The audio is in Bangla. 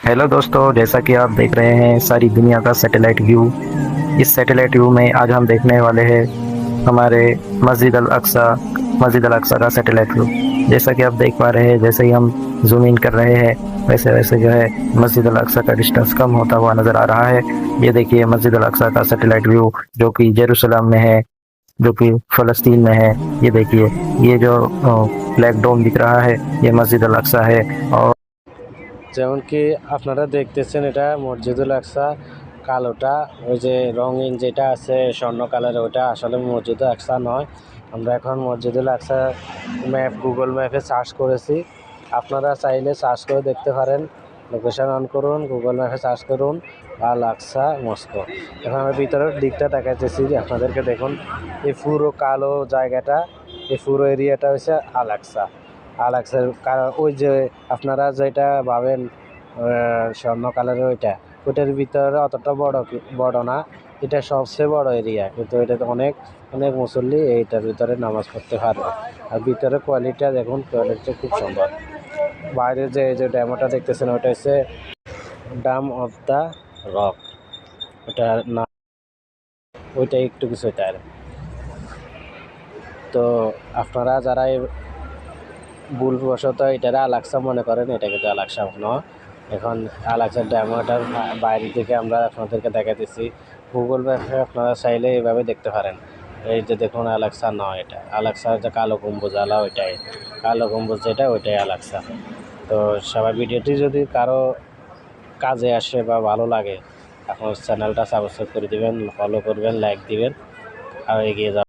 हेलो दोस्तों, जैसा कि आप देख रहे हैं सारी दुनिया का सैटेलाइट व्यू। इस सैटेलाइट व्यू में आज हम देखने वाले हैं हमारे मस्जिद अल अक्सा का सैटेलाइट व्यू। जैसा कि आप देख पा रहे हैं, जैसे ही हम जूम इन कर रहे हैं वैसे वैसे जो है मस्जिद अल अक्सा का डिस्टेंस कम होता हुआ नजर आ रहा है। ये देखिए मस्जिद अल अक्सा का सैटेलाइट व्यू जो कि जेरूसलम में है, जो कि फ़लस्तीन में है। ये देखिए, ये जो ब्लैक डोम दिख रहा है ये मस्जिद अल अक्सा है। और যেমন কি আপনারা দেখতেছেন এটা মসজিদুল আকসা। কালোটা ওই যে রঙিন যেটা আছে স্বর্ণ কালারের ওটা আসলে মসজিদুল আকসা নয়। আমরা এখন মসজিদুল আকসা গুগল ম্যাপে সার্চ করেছি। আপনারা চাইলে সার্চ করে দেখতে পারেন। লোকেশন অন করুন, গুগল ম্যাপে সার্চ করুন আল আকসা মস্কো। এখন আমরা ভিতরের দিকটা দেখাইতেছি আপনাদেরকে। দেখুন এই পুরো কালো জায়গাটা, এই পুরো এরিয়াটা হচ্ছে আল আকসা। আল আকসার কারণ ওই যে আপনারা যেটা ভাবেন স্বর্ণ কালারের ওইটার ভিতরে অতটা বড় না। এটা সবচেয়ে বড় এরিয়া, কিন্তু এটাতে অনেক অনেক মুসল্লি এইটার ভিতরে নামাজ পড়তে পারবে। আর ভিতরে কোয়ালিটিটা দেখুন, কোয়ালিটি খুব সুন্দর। বাইরে যে ড্যামটা দেখতেছেন ওটা হচ্ছে ডাম অফ দ্য রক। ওটা না, ওইটা একটু কিছু এটার। তো আপনারা যারা ভুলবশত এটারে আলাক্সা মনে করেন, এটা কিন্তু আলাক্সা নয়। এখন আলাক্সার ড্যামোটার বাইরে থেকে আমরা আপনাদেরকে দেখাতেছি। গুগল ম্যাপে আপনারা চাইলে এইভাবে দেখতে পারেন। এই যে দেখুন আলাক্সা নয়, এটা আলাক্সার যে কালো গম্বুজ আলা ওইটাই, কালো গম্বুজ যেটা ওইটাই আলাক্সা। তো সবাই ভিডিওটি যদি কারো কাজে আসে বা ভালো লাগে, আপনার চ্যানেলটা সাবস্ক্রাইব করে দিবেন, ফলো করবেন, লাইক দিবেন আর এগিয়ে যাবেন।